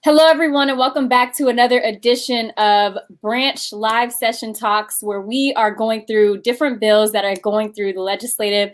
Hello, everyone, and welcome back to another edition of Branch Live Session Talks, where we are going through different bills that are going through the legislative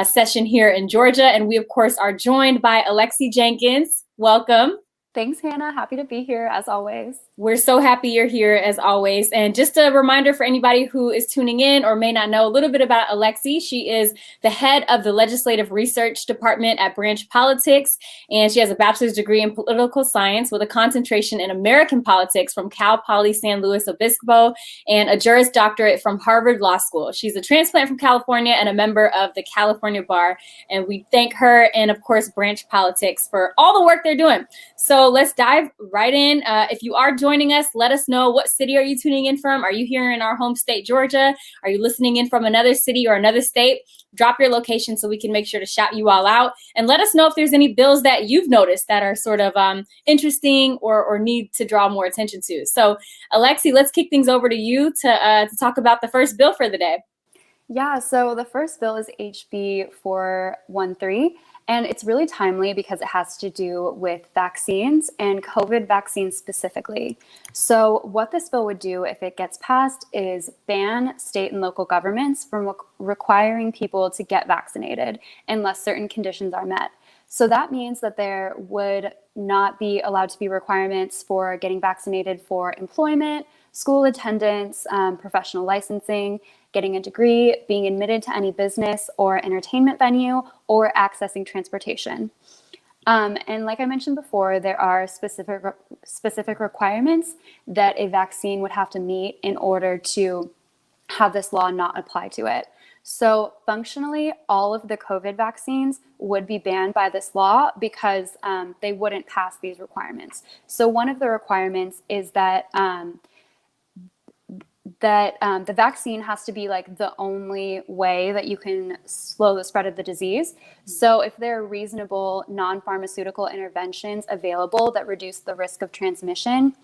session here in Georgia. And we, of course, are joined by Alexi Jenkins. Welcome. Thanks, Hannah. Happy to be here, as always. We're so happy you're here, as always. And just a reminder for anybody who is tuning in or may not know a little bit about Alexi, she is the head of the Legislative Research Department at Branch Politics, and she has a bachelor's degree in political science with a concentration in American politics from Cal Poly San Luis Obispo and a Juris Doctorate from Harvard Law School. She's a transplant from California and a member of the California Bar, and we thank her and, of course, Branch Politics for all the work they're doing. So let's dive right in. If you are joining us, let us know, what city are you tuning in from? Are you here in our home state, Georgia? Are you listening in from another city or another state? Drop your location so we can make sure to shout you all out. And let us know if there's any bills that you've noticed that are sort of interesting or need to draw more attention to. So Alexi, let's kick things over to you to talk about the first bill for the day. Yeah, so the first bill is HB 413. And it's really timely because it has to do with vaccines and COVID vaccines specifically. So what this bill would do if it gets passed is ban state and local governments from requiring people to get vaccinated unless certain conditions are met. So that means that there would not be allowed to be requirements for getting vaccinated for employment, school attendance, professional licensing, getting a degree, being admitted to any business or entertainment venue, or accessing transportation. And like I mentioned before, there are specific requirements that a vaccine would have to meet in order to have this law not apply to it. So functionally, all of the COVID vaccines would be banned by this law because they wouldn't pass these requirements. So one of the requirements is that the vaccine has to be like the only way that you can slow the spread of the disease. So if there are reasonable non-pharmaceutical interventions available that reduce the risk of transmission,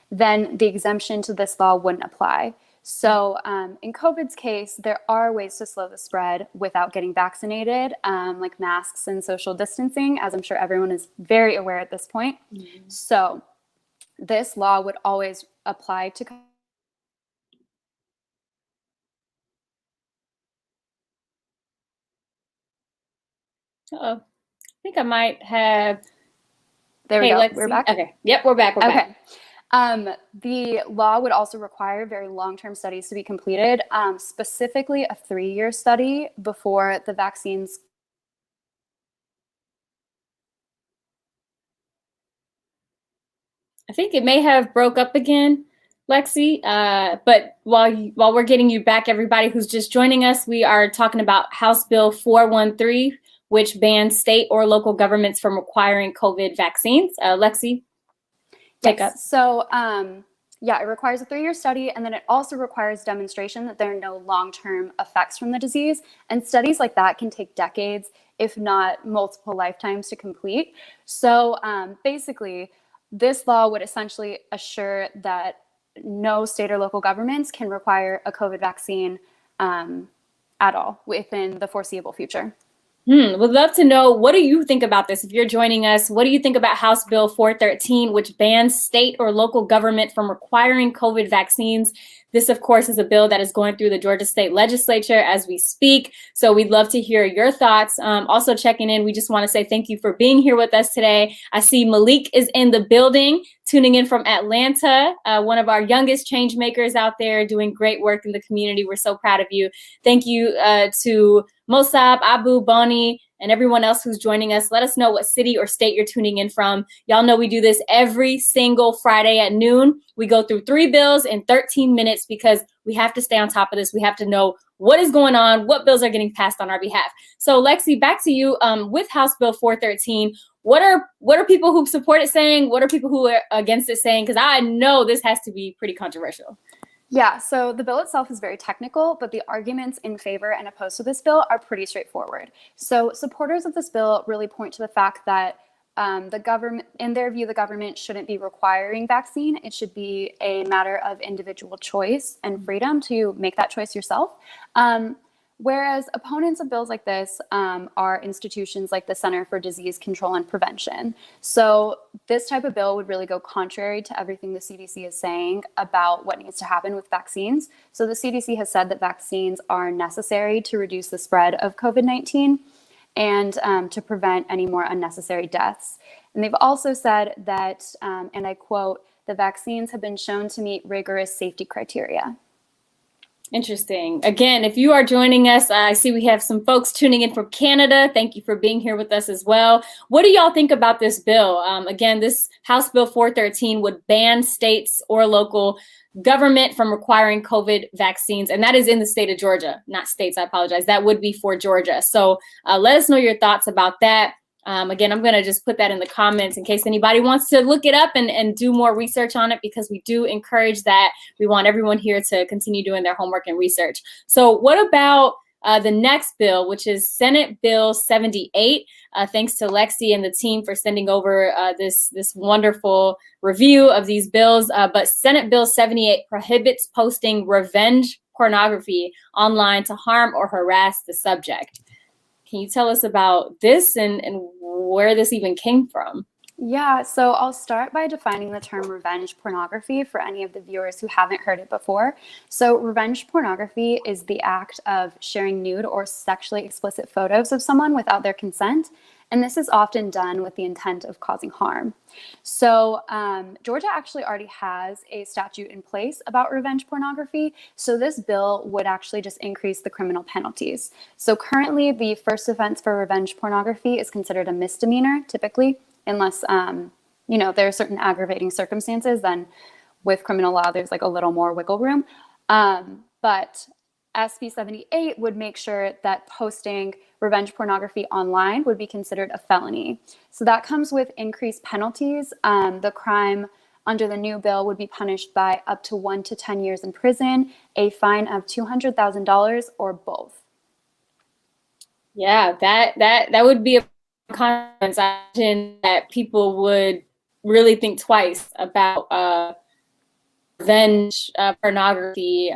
then the exemption to this law wouldn't apply. So in COVID's case, there are ways to slow the spread without getting vaccinated, like masks and social distancing, as I'm sure everyone is very aware at this point. Mm-hmm. So this law would always apply to I think I might have. There we go. We're back. Okay. Yep, we're back. Okay. The law would also require very long-term studies to be completed, specifically a 3-year study before the vaccines. I think it may have broke up again, Lexi, but while we're getting you back, everybody who's just joining us, we are talking about House Bill 413, which bans state or local governments from requiring COVID vaccines. Lexi, take up. So, yeah, it requires a 3-year study, and then it also requires demonstration that there are no long-term effects from the disease. And studies like that can take decades, if not multiple lifetimes, to complete. So basically, this law would essentially assure that no state or local governments can require a COVID vaccine at all within the foreseeable future. Would love to know, what do you think about this? If you're joining us, what do you think about House Bill 413, which bans state or local government from requiring COVID vaccines? This, of course, is a bill that is going through the Georgia State Legislature as we speak. So we'd love to hear your thoughts. Also checking in, we just want to say thank you for being here with us today. I see Malik is in the building, tuning in from Atlanta, one of our youngest change makers out there doing great work in the community. We're so proud of you. Thank you to Mosab, Abu, Boni, and everyone else who's joining us. Let us know what city or state you're tuning in from. Y'all know we do this every single Friday at noon. We go through 3 bills in 13 minutes because we have to stay on top of this. We have to know what is going on, what bills are getting passed on our behalf. So Lexi, back to you. With House Bill 413, what are people who support it saying? What are people who are against it saying? Because I know this has to be pretty controversial. Yeah, so the bill itself is very technical, but the arguments in favor and opposed to this bill are pretty straightforward. So supporters of this bill really point to the fact that the government, in their view, the government shouldn't be requiring vaccine. It should be a matter of individual choice and freedom to make that choice yourself. Whereas opponents of bills like this are institutions like the Center for Disease Control and Prevention. So this type of bill would really go contrary to everything the CDC is saying about what needs to happen with vaccines. So the CDC has said that vaccines are necessary to reduce the spread of COVID-19 and to prevent any more unnecessary deaths. And they've also said that, and I quote, the vaccines have been shown to meet rigorous safety criteria. Interesting. Again, if you are joining us, I see we have some folks tuning in from Canada. Thank you for being here with us as well. What do y'all think about this bill? Again, this House Bill 413 would ban states or local government from requiring COVID vaccines. And that is in the state of Georgia, not states. I apologize. That would be for Georgia. So let us know your thoughts about that. Again, I'm going to just put that in the comments in case anybody wants to look it up and do more research on it, because we do encourage that. We want everyone here to continue doing their homework and research. So what about the next bill, which is Senate Bill 78? Thanks to Lexi and the team for sending over this wonderful review of these bills. But Senate Bill 78 prohibits posting revenge pornography online to harm or harass the subject. Can you tell us about this and where this even came from? Yeah, so I'll start by defining the term revenge pornography for any of the viewers who haven't heard it before. So revenge pornography is the act of sharing nude or sexually explicit photos of someone without their consent. And this is often done with the intent of causing harm. So Georgia actually already has a statute in place about revenge pornography. So this bill would actually just increase the criminal penalties. So currently the first offense for revenge pornography is considered a misdemeanor, typically, unless, there are certain aggravating circumstances. Then with criminal law, there's like a little more wiggle room. But SB 78 would make sure that posting revenge pornography online would be considered a felony. So that comes with increased penalties. The crime under the new bill would be punished by up to 1 to 10 years in prison, a fine of $200,000, or both. Yeah, that would be a consequence. I imagine that people would really think twice about revenge pornography,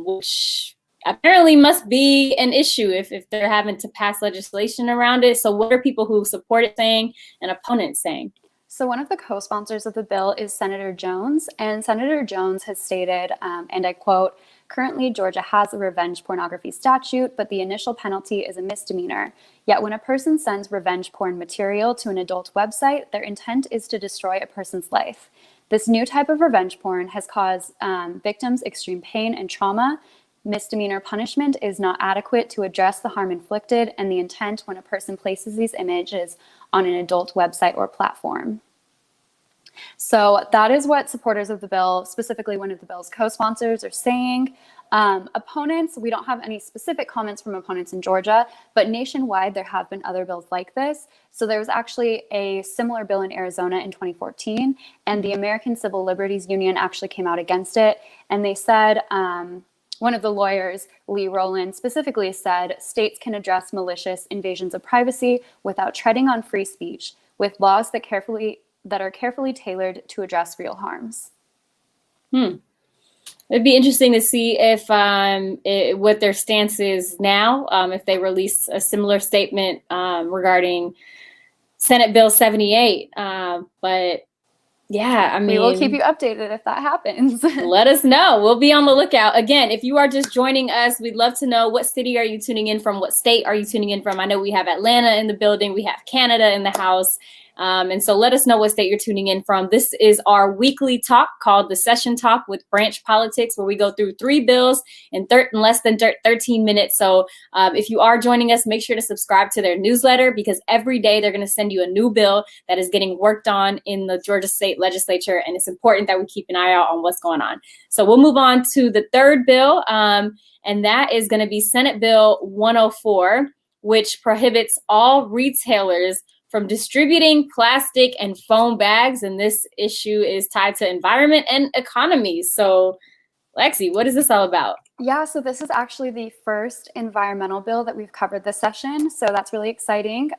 which apparently must be an issue if they're having to pass legislation around it. So what are people who support it saying and opponents saying? So one of the co-sponsors of the bill is Senator Jones, and Senator Jones has stated, and I quote, "Currently, Georgia has a revenge pornography statute, but the initial penalty is a misdemeanor. Yet when a person sends revenge porn material to an adult website, their intent is to destroy a person's life. This new type of revenge porn has caused victims extreme pain and trauma. Misdemeanor punishment is not adequate to address the harm inflicted and the intent when a person places these images on an adult website or platform." So that is what supporters of the bill, specifically one of the bill's co-sponsors, are saying. Opponents, we don't have any specific comments from opponents in Georgia, but nationwide there have been other bills like this. So there was actually a similar bill in Arizona in 2014, and the American Civil Liberties Union actually came out against it. And they said, one of the lawyers, Lee Rowland, specifically said, states can address malicious invasions of privacy without treading on free speech, with laws that are carefully tailored to address real harms. It'd be interesting to see if what their stance is now, if they release a similar statement regarding Senate Bill 78. But yeah, I mean, we will keep you updated if that happens. Let us know. We'll be on the lookout. Again, if you are just joining us, we'd love to know, what city are you tuning in from? What state are you tuning in from? I know we have Atlanta in the building. We have Canada in the house. And so let us know what state you're tuning in from. This is our weekly talk called The Session Talk with Branch Politics, where we go through 3 bills in less than 13 minutes. So if you are joining us, make sure to subscribe to their newsletter, because every day they're going to send you a new bill that is getting worked on in the Georgia State Legislature. And it's important that we keep an eye out on what's going on. So we'll move on to the third bill, and that is going to be Senate Bill 104, which prohibits all retailers from distributing plastic and foam bags. And this issue is tied to environment and economy. So Lexi, what is this all about? Yeah, so this is actually the first environmental bill that we've covered this session. So that's really exciting.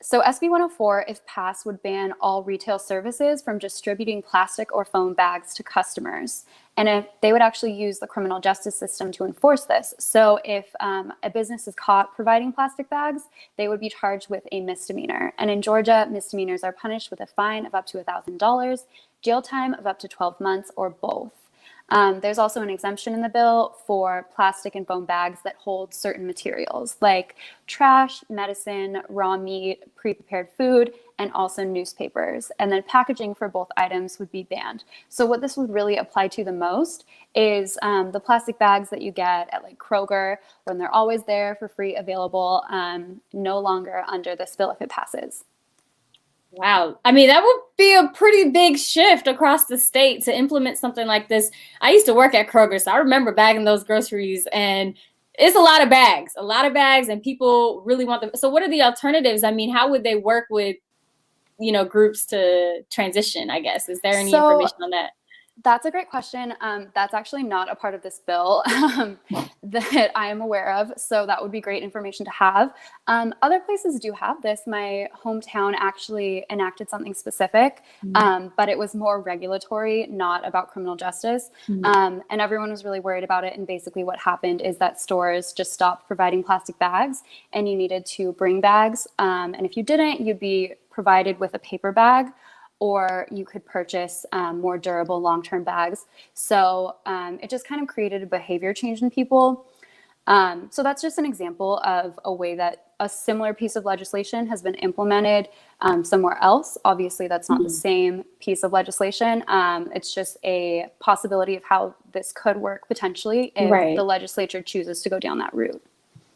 So SB 104, if passed, would ban all retail services from distributing plastic or foam bags to customers. And if they would actually use the criminal justice system to enforce this. So if a business is caught providing plastic bags, they would be charged with a misdemeanor. And in Georgia, misdemeanors are punished with a fine of up to $1,000, jail time of up to 12 months, or both. There's also an exemption in the bill for plastic and foam bags that hold certain materials like trash, medicine, raw meat, pre-prepared food, and also newspapers. And then packaging for both items would be banned. So what this would really apply to the most is the plastic bags that you get at like Kroger, when they're always there for free available, no longer under this bill if it passes. Wow. I mean, that would be a pretty big shift across the state to implement something like this. I used to work at Kroger, so I remember bagging those groceries, and it's a lot of bags, and people really want them. So what are the alternatives? I mean, how would they work with, groups to transition, I guess? Is there any information on that? That's a great question. That's actually not a part of this bill that I am aware of. So that would be great information to have. Other places do have this. My hometown actually enacted something specific, but it was more regulatory, not about criminal justice. And everyone was really worried about it. And basically what happened is that stores just stopped providing plastic bags, and you needed to bring bags. And if you didn't, you'd be provided with a paper bag, or you could purchase more durable long-term bags. So it just kind of created a behavior change in people. So that's just an example of a way that a similar piece of legislation has been implemented somewhere else. Obviously, that's not the same piece of legislation. It's just a possibility of how this could work potentially if the legislature chooses to go down that route.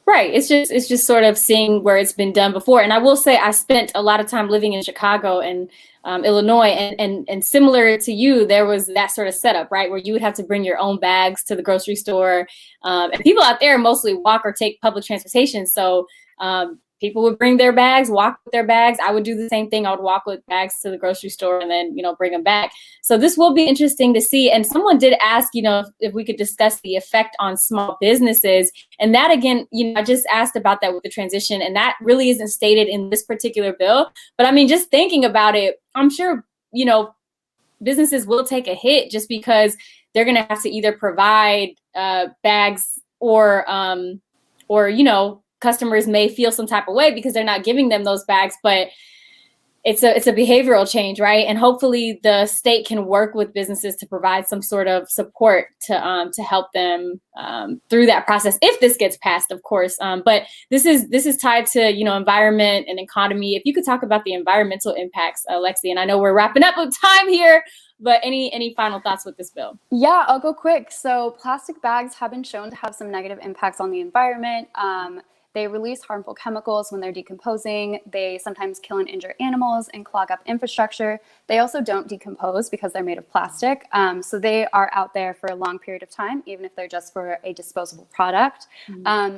Right. It's just sort of seeing where it's been done before. And I will say I spent a lot of time living in Chicago and Illinois, and similar to you, there was that sort of setup, right, where you would have to bring your own bags to the grocery store. And people out there mostly walk or take public transportation. So people would bring their bags, walk with their bags. I would do the same thing. I would walk with bags to the grocery store and then, bring them back. So this will be interesting to see. And someone did ask, if we could discuss the effect on small businesses. And that, again, I just asked about that with the transition, and that really isn't stated in this particular bill. But I mean, just thinking about it, I'm sure, businesses will take a hit just because they're going to have to either provide bags or customers may feel some type of way because they're not giving them those bags, but it's a behavioral change, right? And hopefully the state can work with businesses to provide some sort of support to help them through that process if this gets passed, of course. But this is tied to environment and economy. If you could talk about the environmental impacts, Lexi, and I know we're wrapping up with time here, but any final thoughts with this bill? Yeah, I'll go quick. So plastic bags have been shown to have some negative impacts on the environment. They release harmful chemicals when they're decomposing. They sometimes kill and injure animals and clog up infrastructure. They also don't decompose because they're made of plastic. So they are out there for a long period of time, even if they're just for a disposable product.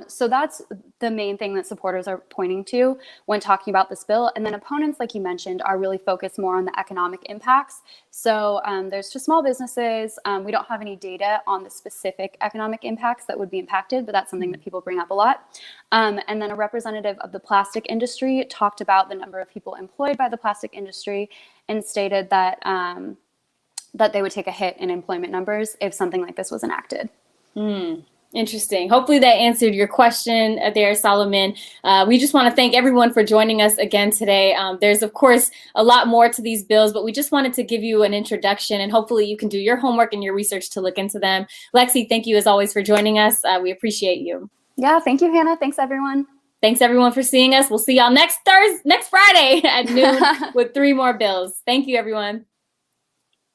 So that's the main thing that supporters are pointing to when talking about this bill. And then opponents, like you mentioned, are really focused more on the economic impacts. So there's just small businesses. We don't have any data on the specific economic impacts that would be impacted, but that's something that people bring up a lot. And then a representative of the plastic industry talked about the number of people employed by the plastic industry and stated that that they would take a hit in employment numbers if something like this was enacted. Interesting. Hopefully that answered your question there, Solomon. We just want to thank everyone for joining us again today. There's, of course, a lot more to these bills, but we just wanted to give you an introduction, and hopefully you can do your homework and your research to look into them. Lexi, thank you as always for joining us. We appreciate you. Yeah, thank you, Hannah. Thanks, everyone. Thanks, everyone, for seeing us. We'll see y'all next Friday at noon with 3 more bills. Thank you, everyone.